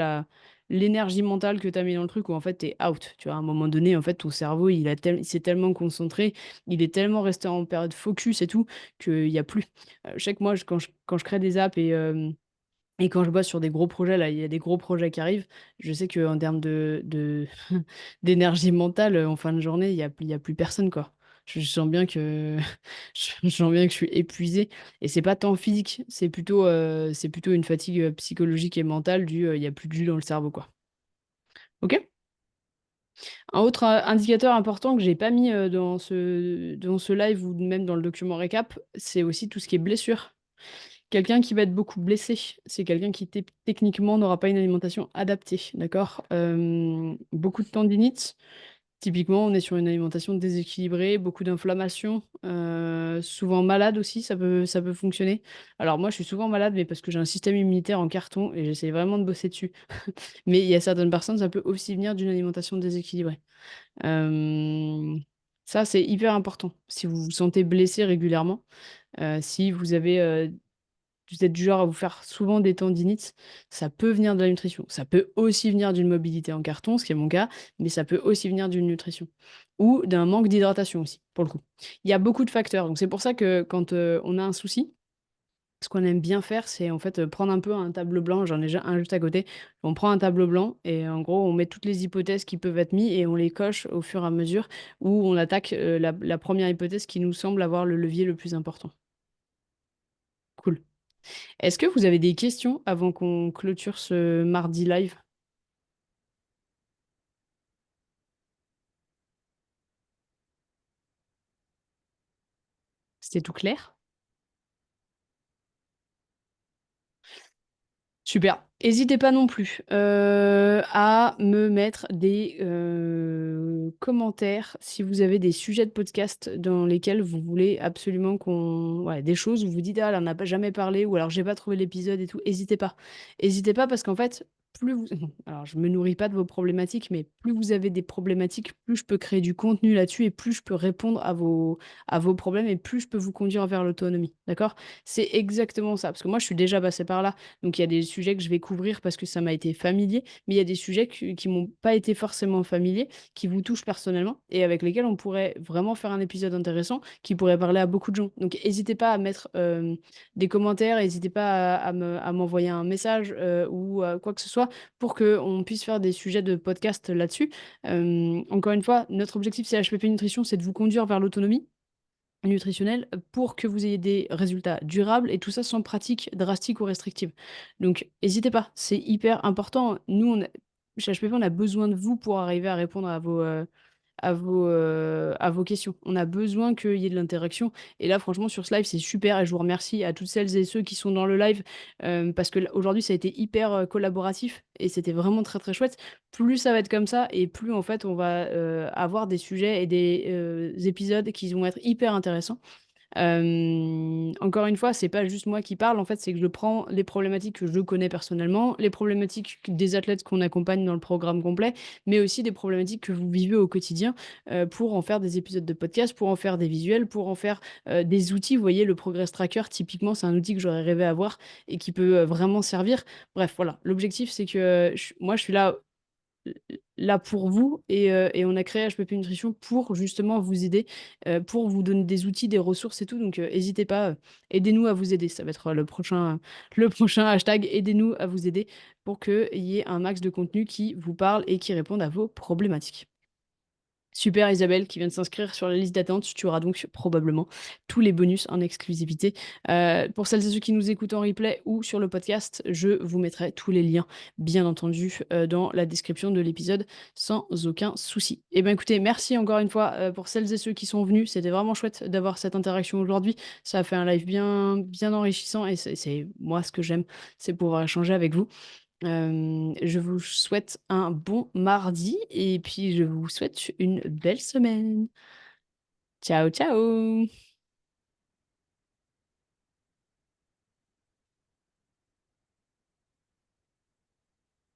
l'énergie mentale que tu as mis dans le truc où, en fait, tu es out. Tu vois, à un moment donné, en fait, ton cerveau, il s'est tellement concentré, il est tellement resté en période focus et tout, qu'il n'y a plus. Je sais que moi, quand je crée des apps Et quand je bosse sur des gros projets, là, il y a des gros projets qui arrivent, je sais qu'en termes d'énergie mentale, en fin de journée, il y a plus personne, quoi. Je sens bien que, je sens bien que je suis épuisée. Et c'est pas tant physique, c'est plutôt une fatigue psychologique et mentale il y a plus de jus dans le cerveau, quoi. Ok? Un autre indicateur important que j'ai pas mis dans ce live ou même dans le document récap, c'est aussi tout ce qui est blessure. Quelqu'un qui va être beaucoup blessé, c'est quelqu'un qui techniquement n'aura pas une alimentation adaptée, d'accord? Beaucoup de tendinite. Typiquement, on est sur une alimentation déséquilibrée, beaucoup d'inflammation, souvent malade aussi, ça peut fonctionner. Alors moi, je suis souvent malade, mais parce que j'ai un système immunitaire en carton et j'essaie vraiment de bosser dessus. Mais il y a certaines personnes, ça peut aussi venir d'une alimentation déséquilibrée. Euh, Ça, c'est hyper important. Si vous vous sentez blessé régulièrement, si vous êtes du genre à vous faire souvent des tendinites, ça peut venir de la nutrition. Ça peut aussi venir d'une mobilité en carton, ce qui est mon cas, mais ça peut aussi venir d'une nutrition. Ou d'un manque d'hydratation aussi, pour le coup. Il y a beaucoup de facteurs. Donc c'est pour ça que quand on a un souci, ce qu'on aime bien faire, c'est en fait prendre un peu un tableau blanc. J'en ai déjà un juste à côté. On prend un tableau blanc et en gros, on met toutes les hypothèses qui peuvent être mises et on les coche au fur et à mesure où on attaque la première hypothèse qui nous semble avoir le levier le plus important. Cool. Est-ce que vous avez des questions avant qu'on clôture ce mardi live? C'était tout clair? Super. N'hésitez pas non plus à me mettre des commentaires si vous avez des sujets de podcast dans lesquels vous voulez absolument qu'on... Ouais, des choses où vous dites, ah, là, on n'a pas jamais parlé, ou alors j'ai pas trouvé l'épisode et tout. N'hésitez pas. N'hésitez pas parce qu'en fait, plus vous... Alors, je me nourris pas de vos problématiques, mais plus vous avez des problématiques, plus je peux créer du contenu là-dessus et plus je peux répondre à vos problèmes et plus je peux vous conduire vers l'autonomie. D'accord? C'est exactement ça. Parce que moi, je suis déjà passée par là. Donc il y a des sujets que je vais couvrir parce que ça m'a été familier, mais il y a des sujets qui m'ont pas été forcément familiers, qui vous touchent personnellement et avec lesquels on pourrait vraiment faire un épisode intéressant qui pourrait parler à beaucoup de gens. Donc n'hésitez pas à mettre des commentaires, n'hésitez pas à m'envoyer un message ou quoi que ce soit pour qu'on puisse faire des sujets de podcast là-dessus. Encore une fois, notre objectif c'est HPP Nutrition, c'est de vous conduire vers l'autonomie nutritionnelle pour que vous ayez des résultats durables et tout ça sans pratique drastique ou restrictive. Donc, n'hésitez pas, c'est hyper important. Nous, chez HPP, on a besoin de vous pour arriver à répondre à vos questions. On a besoin qu'il y ait de l'interaction. Et là, franchement, sur ce live, c'est super. Et je vous remercie à toutes celles et ceux qui sont dans le live parce que aujourd'hui, ça a été hyper collaboratif et c'était vraiment très, très chouette. Plus ça va être comme ça et plus, en fait, on va avoir des sujets et des épisodes qui vont être hyper intéressants. Encore une fois, c'est pas juste moi qui parle, en fait, c'est que je prends les problématiques que je connais personnellement, les problématiques des athlètes qu'on accompagne dans le programme complet, mais aussi des problématiques que vous vivez au quotidien pour en faire des épisodes de podcast, pour en faire des visuels, pour en faire des outils. Vous voyez, le Progress Tracker, typiquement, c'est un outil que j'aurais rêvé avoir et qui peut vraiment servir. Bref, voilà. L'objectif, c'est que moi, je suis là pour vous et on a créé HPP Nutrition pour justement vous aider, pour vous donner des outils, des ressources et tout. Donc n'hésitez pas, aidez-nous à vous aider. Ça va être le prochain hashtag, aidez-nous à vous aider pour qu'il y ait un max de contenu qui vous parle et qui réponde à vos problématiques. Super Isabelle qui vient de s'inscrire sur la liste d'attente. Tu auras donc probablement tous les bonus en exclusivité. Pour celles et ceux qui nous écoutent en replay ou sur le podcast, je vous mettrai tous les liens, bien entendu, dans la description de l'épisode sans aucun souci. Et bien écoutez, merci encore une fois pour celles et ceux qui sont venus. C'était vraiment chouette d'avoir cette interaction aujourd'hui. Ça a fait un live bien, bien enrichissant et c'est moi ce que j'aime, c'est pouvoir échanger avec vous. Je vous souhaite un bon mardi et puis je vous souhaite une belle semaine. Ciao, ciao!